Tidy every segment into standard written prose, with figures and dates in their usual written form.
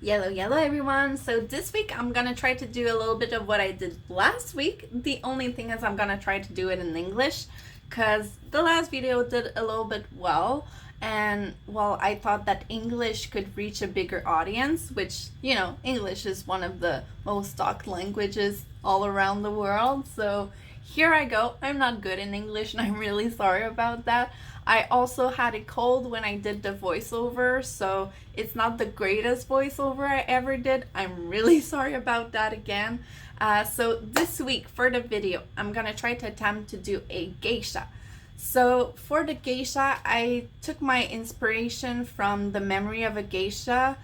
Yellow everyone. So this week I'm gonna try to do a little bit of what I did last week. The only thing is I'm gonna try to do it in English because the last video did a little bit well, and well, I thought that English could reach a bigger audience, which, you know, English is one of the most talked languages all around the world. So here I go. I'm not good in English and I'm really sorry about that. I also had a cold when I did the voiceover, so it's not the greatest voiceover I ever did. I'm really sorry about that again. So this week for the video, I'm gonna try to attempt to do a geisha. So for the geisha, I took my inspiration from the memory of a geisha,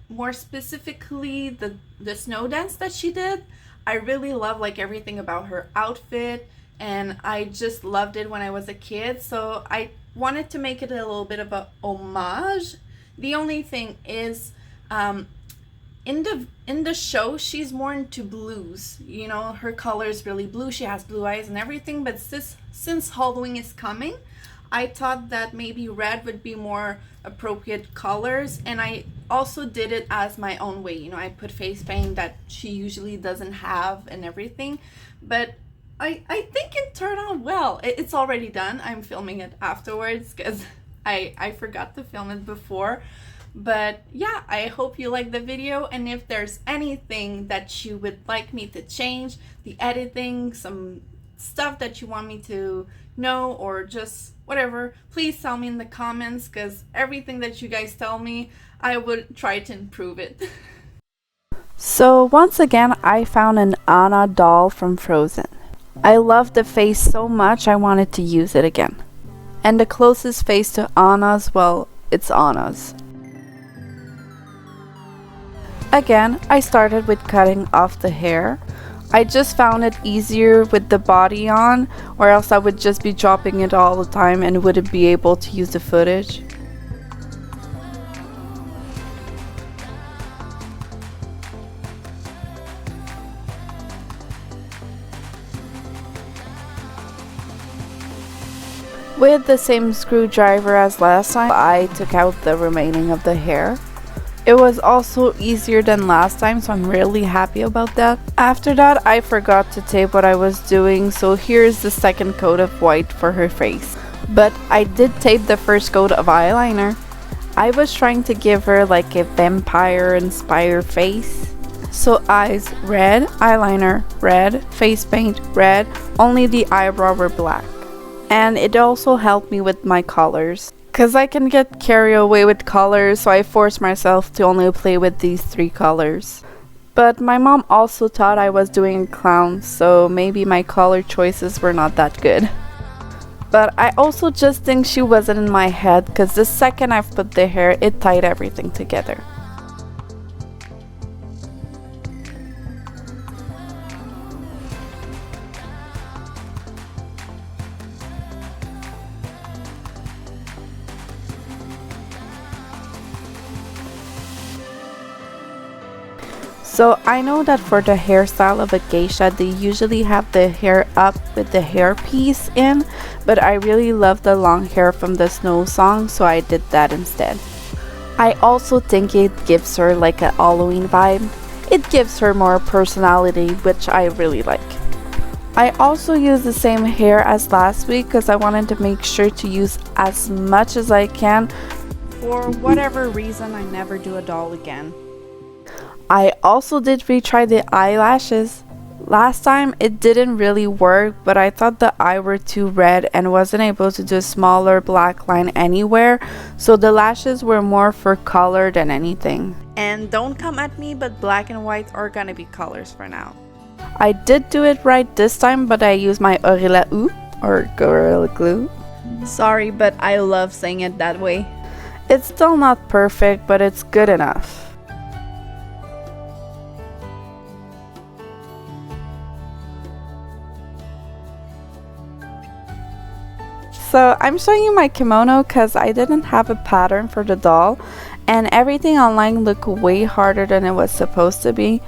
more specifically the snow dance that she did. I really love like everything about her outfit, and I just loved it when I was a kid, so I wanted to make it a little bit of a homage. The only thing is, in the show, she's more into blues. You know, her color is really blue. She has blue eyes and everything. But since Halloween is coming, I thought that maybe red would be more appropriate colors, and I also did it as my own way. You know, I put face paint that she usually doesn't have and everything, but I think it turned out well. It's already done. I'm filming it afterwards because I forgot to film it before. But yeah, I hope you like the video, and if there's anything that you would like me to change, the editing, some stuff that you want me to know, or just whatever, please tell me in the comments, because everything that you guys tell me, I would try to improve it. So once again, I found an Anna doll from Frozen. I love the face so much I wanted to use it again. And the closest face to Anna's, well, it's Anna's. Again, I started with cutting off the hair. I just found it easier with the body on, or else I would just be dropping it all the time and wouldn't be able to use the footage. With the same screwdriver as last time, I took out the remaining of the hair. It was also easier than last time, so I'm really happy about that. After that, I forgot to tape what I was doing, so here's the second coat of white for her face. But I did tape the first coat of eyeliner. I was trying to give her like a vampire-inspired face. So eyes red, eyeliner red, face paint red, only the eyebrow were black. And it also helped me with my colors, because I can get carried away with colors, so I forced myself to only play with these 3 colors. But my mom also thought I was doing a clown, so maybe my color choices were not that good. But I also just think she wasn't in my head, because the second I've put the hair, it tied everything together. So I know that for the hairstyle of a geisha, they usually have the hair up with the hairpiece in, but I really love the long hair from the Snow song, so I did that instead. I also think it gives her like a Halloween vibe. It gives her more personality, which I really like. I also used the same hair as last week because I wanted to make sure to use as much as I can. For whatever reason, I never do a doll again. I also did retry the eyelashes. Last time it didn't really work, but I thought the eye were too red and wasn't able to do a smaller black line anywhere, so the lashes were more for color than anything. And don't come at me, but black and white are gonna be colors for now. I did do it right this time, but I used my Gorilla Glue, or Gorilla Glue. Sorry, but I love saying it that way. It's still not perfect, but it's good enough. So I'm showing you my kimono because I didn't have a pattern for the doll, and everything online looked way harder than it was supposed to be,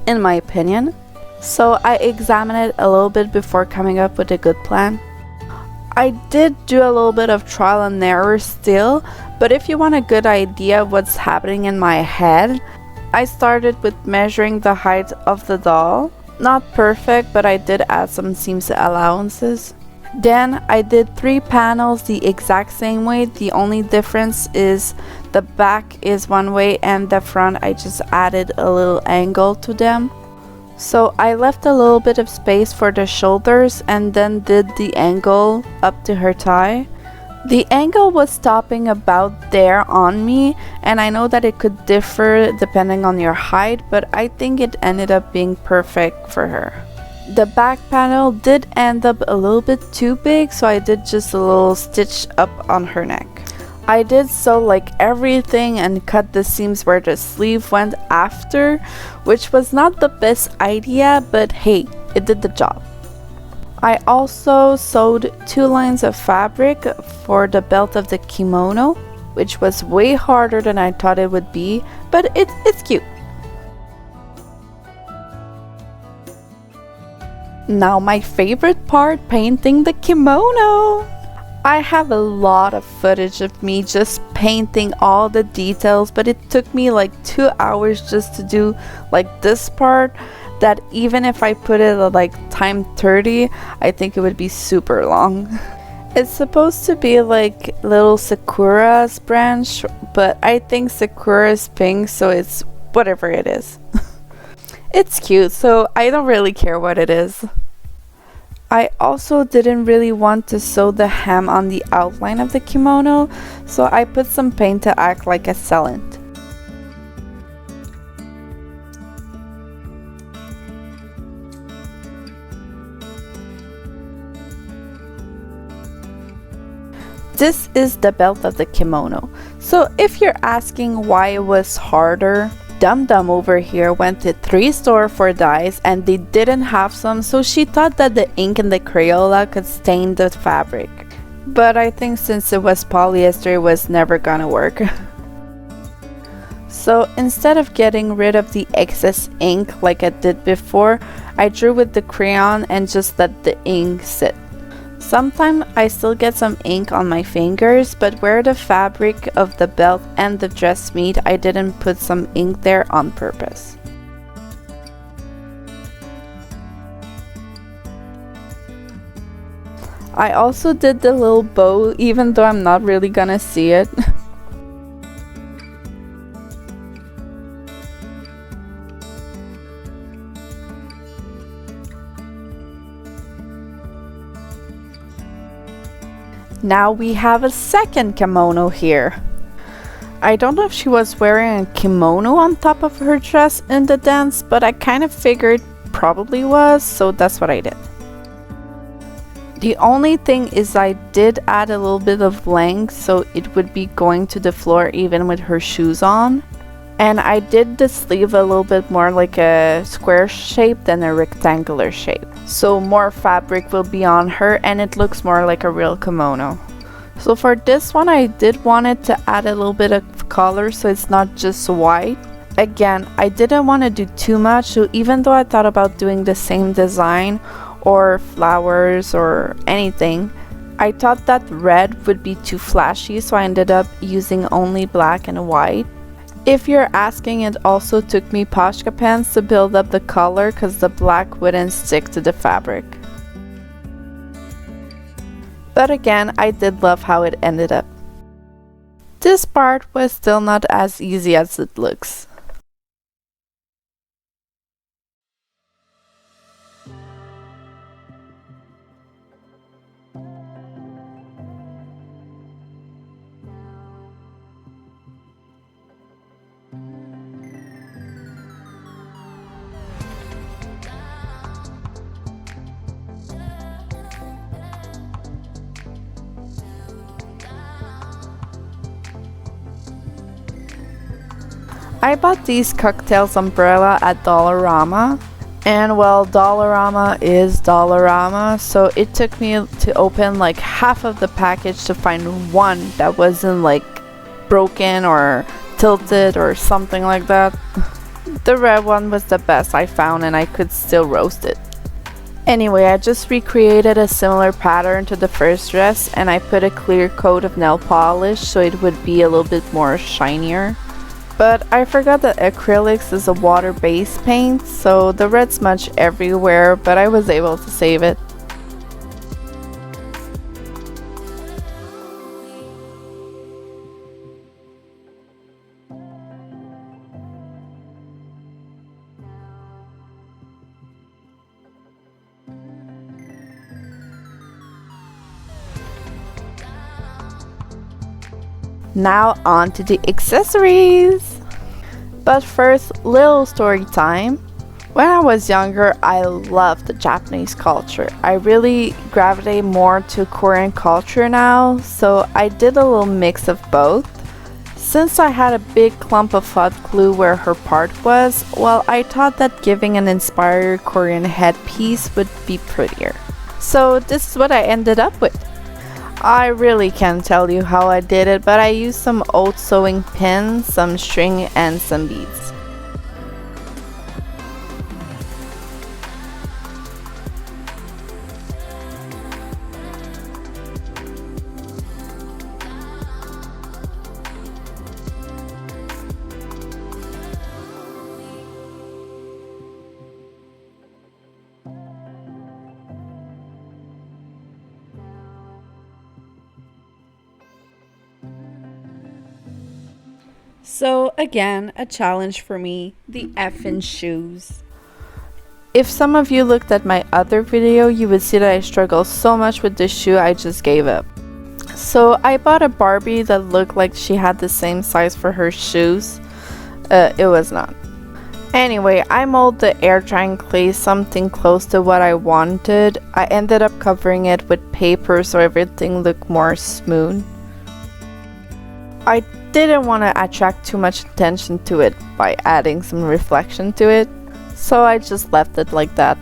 in my opinion. So I examined it a little bit before coming up with a good plan. I did do a little bit of trial and error still, but if you want a good idea of what's happening in my head, I started with measuring the height of the doll. Not perfect, but I did add some seams allowances. Then I did 3 panels the exact same way. The only difference is the back is one way and the front I just added a little angle to them. So I left a little bit of space for the shoulders and then did the angle up to her thigh. The angle was stopping about there on me, and I know that it could differ depending on your height, but I think it ended up being perfect for her. The back panel did end up a little bit too big, so I did just a little stitch up on her neck. I did sew like everything and cut the seams where the sleeve went after, which was not the best idea, but hey, it did the job. I also sewed 2 lines of fabric for the belt of the kimono, which was way harder than I thought it would be, but it's cute. Now my favorite part, painting the kimono. I have a lot of footage of me just painting all the details, but it took me like 2 hours just to do like this part, that even if I put it at like time 30, I think it would be super long. It's supposed to be like little Sakura's branch, but I think Sakura is pink, so it's whatever it is. It's cute, so I don't really care what it is. I also didn't really want to sew the hem on the outline of the kimono, so I put some paint to act like a sealant. This is the belt of the kimono. So if you're asking why it was harder, Dum Dum over here went to 3 stores for dyes and they didn't have some, so she thought that the ink in the Crayola could stain the fabric. But I think since it was polyester, it was never gonna work. So instead of getting rid of the excess ink like I did before, I drew with the crayon and just let the ink sit. Sometimes I still get some ink on my fingers, but where the fabric of the belt and the dress meet, I didn't put some ink there on purpose. I also did the little bow, even though I'm not really gonna see it. Now we have a second kimono here. I don't know if she was wearing a kimono on top of her dress in the dance, but I kind of figured probably was, so that's what I did. The only thing is I did add a little bit of length so it would be going to the floor even with her shoes on. And I did the sleeve a little bit more like a square shape than a rectangular shape. So more fabric will be on her and it looks more like a real kimono. So for this one I did want it to add a little bit of color so it's not just white. Again, I didn't want to do too much, so even though I thought about doing the same design or flowers or anything, I thought that red would be too flashy, so I ended up using only black and white. If you're asking, it also took me Poshka pens to build up the color because the black wouldn't stick to the fabric. But again, I did love how it ended up. This part was still not as easy as it looks. I bought these cocktails umbrella at Dollarama, and well, Dollarama is Dollarama, so it took me to open like half of the package to find one that wasn't like broken or tilted or something like that. The red one was the best I found and I could still roast it. Anyway, I just recreated a similar pattern to the first dress and I put a clear coat of nail polish so it would be a little bit more shinier. But I forgot that acrylics is a water-based paint, so the red smudged everywhere, but I was able to save it. Now on to the accessories! But first, little story time. When I was younger, I loved the Japanese culture. I really gravitate more to Korean culture now, so I did a little mix of both. Since I had a big clump of hot glue where her part was, well, I thought that giving an inspired Korean headpiece would be prettier. So this is what I ended up with. I really can't tell you how I did it, but I used some old sewing pins, some string, and some beads. So again, a challenge for me, the effing shoes. If some of you looked at my other video, you would see that I struggle so much with this shoe I just gave up. So I bought a Barbie that looked like she had the same size for her shoes. It was not. Anyway, I molded the air drying clay something close to what I wanted. I ended up covering it with paper so everything looked more smooth. I didn't want to attract too much attention to it by adding some reflection to it, so I just left it like that.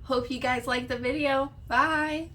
Hope you guys liked the video. Bye!